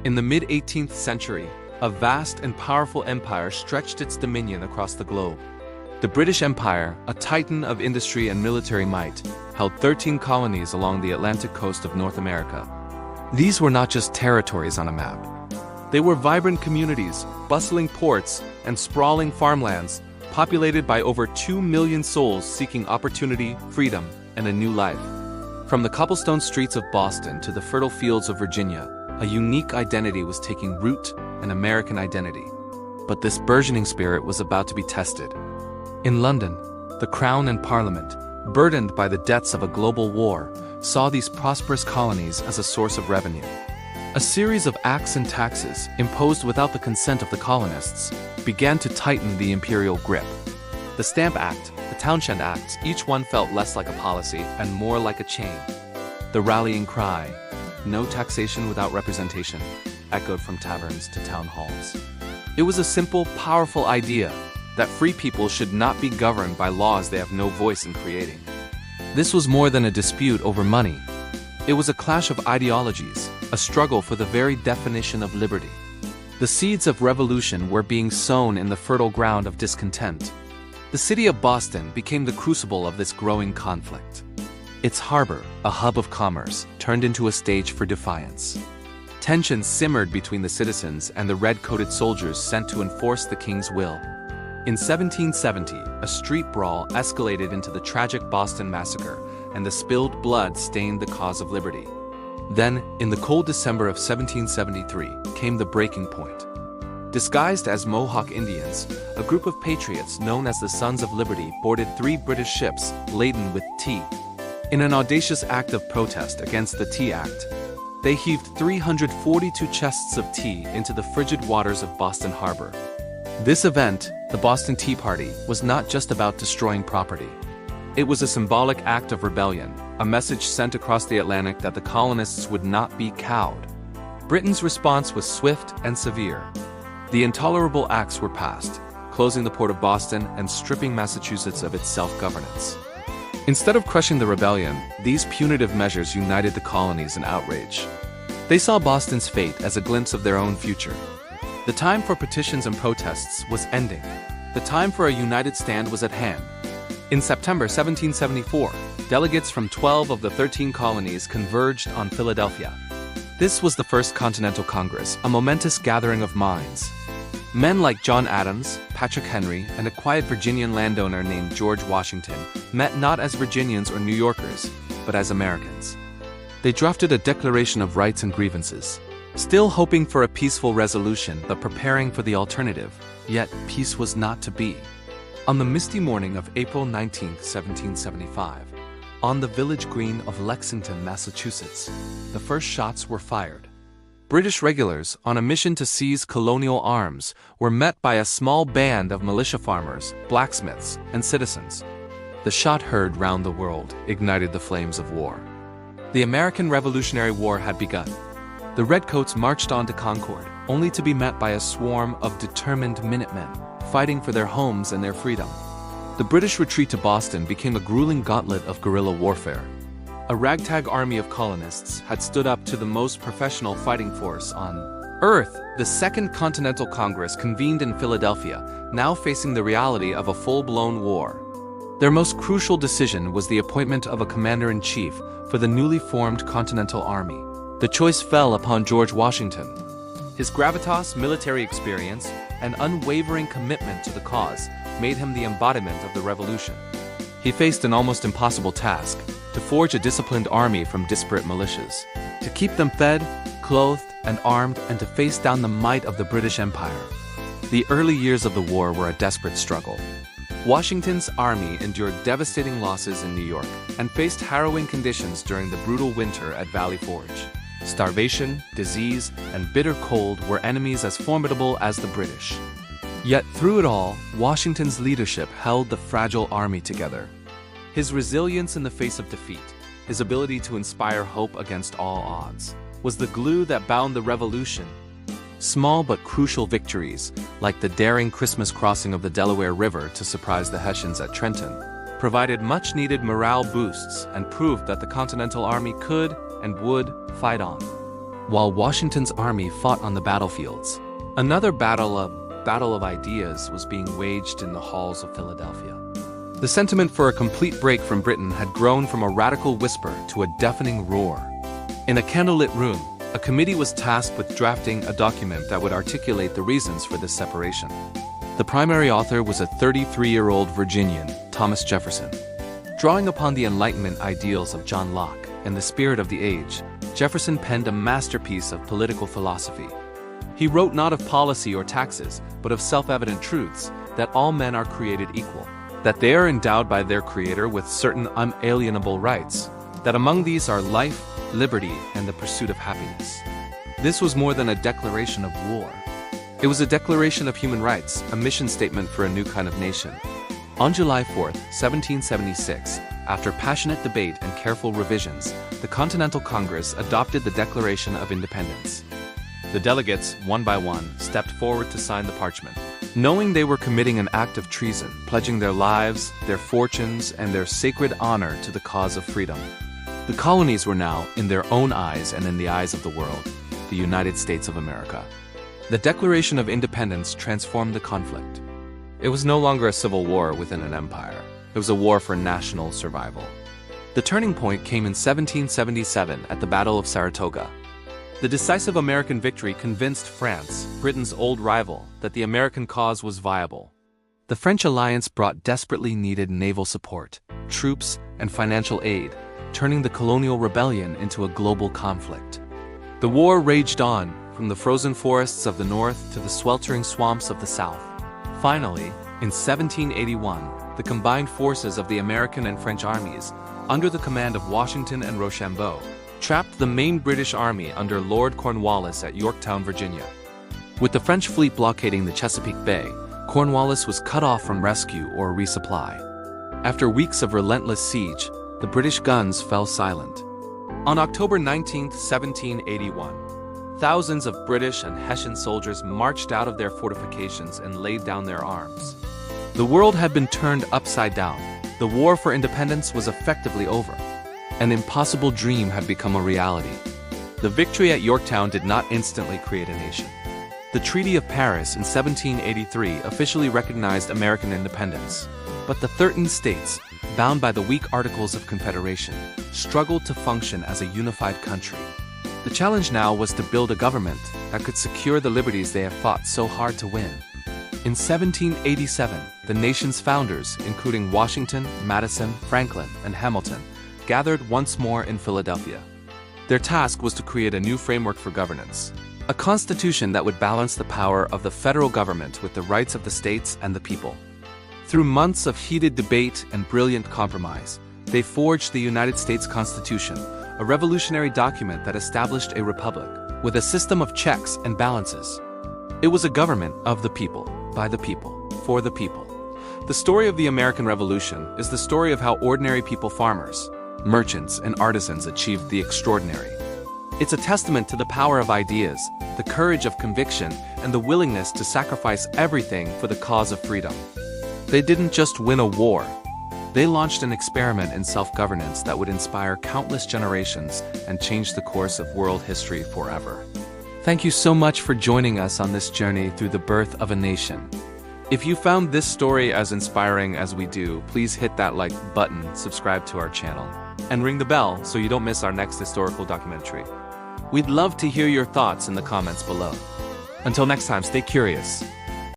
In the mid-18th century, a vast and powerful empire stretched its dominion across the globe. The British Empire, a titan of industry and military might, held 13 colonies along the Atlantic coast of North America. These were not just territories on a map. They were vibrant communities, bustling ports, and sprawling farmlands, populated by over 2 million souls seeking opportunity, freedom, and a new life. From the cobblestone streets of Boston to the fertile fields of Virginia, a unique identity was taking root, an American identity. But this burgeoning spirit was about to be tested. In London, the Crown and Parliament, burdened by the debts of a global war, saw these prosperous colonies as a source of revenue. A series of acts and taxes, imposed without the consent of the colonists, began to tighten the imperial grip. The Stamp Act, the Townshend Acts, each one felt less like a policy and more like a chain. The rallying cry, "No taxation without representation," echoed from taverns to town halls. It was a simple, powerful idea that free people should not be governed by laws they have no voice in creating. This was more than a dispute over money. It was a clash of ideologies, a struggle for the very definition of liberty. The seeds of revolution were being sown in the fertile ground of discontent. The city of Boston became the crucible of this growing conflict. Its harbor, a hub of commerce, turned into a stage for defiance. Tensions simmered between the citizens and the red-coated soldiers sent to enforce the king's will. In 1770, a street brawl escalated into the tragic Boston Massacre, and the spilled blood stained the cause of liberty. Then, in the cold December of 1773, came the breaking point. Disguised as Mohawk Indians, a group of patriots known as the Sons of Liberty boarded 3 British ships laden with tea. In an audacious act of protest against the Tea Act, they heaved 342 chests of tea into the frigid waters of Boston Harbor. This event, the Boston Tea Party, was not just about destroying property. It was a symbolic act of rebellion, a message sent across the Atlantic that the colonists would not be cowed. Britain's response was swift and severe. The intolerable acts were passed, closing the port of Boston and stripping Massachusetts of its self-governance. Instead of crushing the rebellion, these punitive measures united the colonies in outrage. They saw Boston's fate as a glimpse of their own future. The time for petitions and protests was ending. The time for a united stand was at hand. In September 1774, delegates from 12 of the 13 colonies converged on Philadelphia. This was the First Continental Congress, a momentous gathering of minds. Men like John Adams, Patrick Henry, and a quiet Virginian landowner named George Washington met not as Virginians or New Yorkers, but as Americans. They drafted a declaration of rights and grievances, still hoping for a peaceful resolution but preparing for the alternative, yet peace was not to be. On the misty morning of April 19, 1775, on the village green of Lexington, Massachusetts, the first shots were fired. British regulars, on a mission to seize colonial arms, were met by a small band of militia farmers, blacksmiths, and citizens. The shot heard round the world ignited the flames of war. The American Revolutionary War had begun. The Redcoats marched on to Concord, only to be met by a swarm of determined Minutemen, fighting for their homes and their freedom. The British retreat to Boston became a grueling gauntlet of guerrilla warfare. A ragtag army of colonists had stood up to the most professional fighting force on Earth. The Second Continental Congress convened in Philadelphia, now facing the reality of a full-blown war. Their most crucial decision was the appointment of a commander-in-chief for the newly formed Continental Army. The choice fell upon George Washington. His gravitas, military experience, and unwavering commitment to the cause made him the embodiment of the revolution. He faced an almost impossible task: to forge a disciplined army from disparate militias, to keep them fed, clothed, and armed, and to face down the might of the British Empire. The early years of the war were a desperate struggle. Washington's army endured devastating losses in New York and faced harrowing conditions during the brutal winter at Valley Forge. Starvation, disease, and bitter cold were enemies as formidable as the British. Yet through it all, Washington's leadership held the fragile army together. His resilience in the face of defeat, his ability to inspire hope against all odds, was the glue that bound the revolution. Small but crucial victories, like the daring Christmas crossing of the Delaware River to surprise the Hessians at Trenton, provided much-needed morale boosts and proved that the Continental Army could and would fight on. while Washington's army fought on the battlefields. Another battle of ideas was being waged in the halls of Philadelphia. The sentiment for a complete break from Britain had grown from a radical whisper to a deafening roar. In a candlelit room, a committee was tasked with drafting a document that would articulate the reasons for this separation. The primary author was a 33-year-old Virginian, Thomas Jefferson. Drawing upon the Enlightenment ideals of John Locke and the spirit of the age, Jefferson penned a masterpiece of political philosophy. He wrote not of policy or taxes, but of self-evident truths, that all men are created equal, that they are endowed by their Creator with certain unalienable rights, that among these are life, liberty, and the pursuit of happiness. This was more than a declaration of war. It was a declaration of human rights, a mission statement for a new kind of nation. On July 4, 1776, after passionate debate and careful revisions, the Continental Congress adopted the Declaration of Independence. The delegates, one by one, stepped forward to sign the parchment, knowing they were committing an act of treason, pledging their lives, their fortunes, and their sacred honor to the cause of freedom. The colonies were now, in their own eyes and in the eyes of the world, the United States of America. The Declaration of Independence transformed the conflict. It was no longer a civil war within an empire. It was a war for national survival. The turning point came in 1777 at the Battle of Saratoga. The decisive American victory convinced France, Britain's old rival, that the American cause was viable. The French alliance brought desperately needed naval support, troops, and financial aid, turning the colonial rebellion into a global conflict. The war raged on, from the frozen forests of the north to the sweltering swamps of the south. Finally, in 1781, the combined forces of the American and French armies, under the command of Washington and Rochambeau, trapped the main British army under Lord Cornwallis at Yorktown, Virginia. With the French fleet blockading the Chesapeake Bay, Cornwallis was cut off from rescue or resupply. After weeks of relentless siege, the British guns fell silent. On October 19, 1781, thousands of British and Hessian soldiers marched out of their fortifications and laid down their arms. The world had been turned upside down. The war for independence was effectively over. An impossible dream had become a reality. The victory at Yorktown did not instantly create a nation. The Treaty of Paris in 1783 officially recognized American independence, but the 13 states, bound by the weak Articles of Confederation, struggled to function as a unified country. The challenge now was to build a government that could secure the liberties they had fought so hard to win. In 1787, the nation's founders, including Washington, Madison, Franklin, and Hamilton, gathered once more in Philadelphia. Their task was to create a new framework for governance, a constitution that would balance the power of the federal government with the rights of the states and the people. Through months of heated debate and brilliant compromise, they forged the United States Constitution, a revolutionary document that established a republic, with a system of checks and balances. It was a government of the people, by the people, for the people. The story of the American Revolution is the story of how ordinary people, farmers, merchants, and artisans achieved the extraordinary. It's a testament to the power of ideas, the courage of conviction, and the willingness to sacrifice everything for the cause of freedom. They didn't just win a war. They launched an experiment in self-governance that would inspire countless generations and change the course of world history forever. Thank you so much for joining us on this journey through the birth of a nation. If you found this story as inspiring as we do, please hit that like button, subscribe to our channel, and ring the bell so you don't miss our next historical documentary. We'd love to hear your thoughts in the comments below. Until next time, stay curious,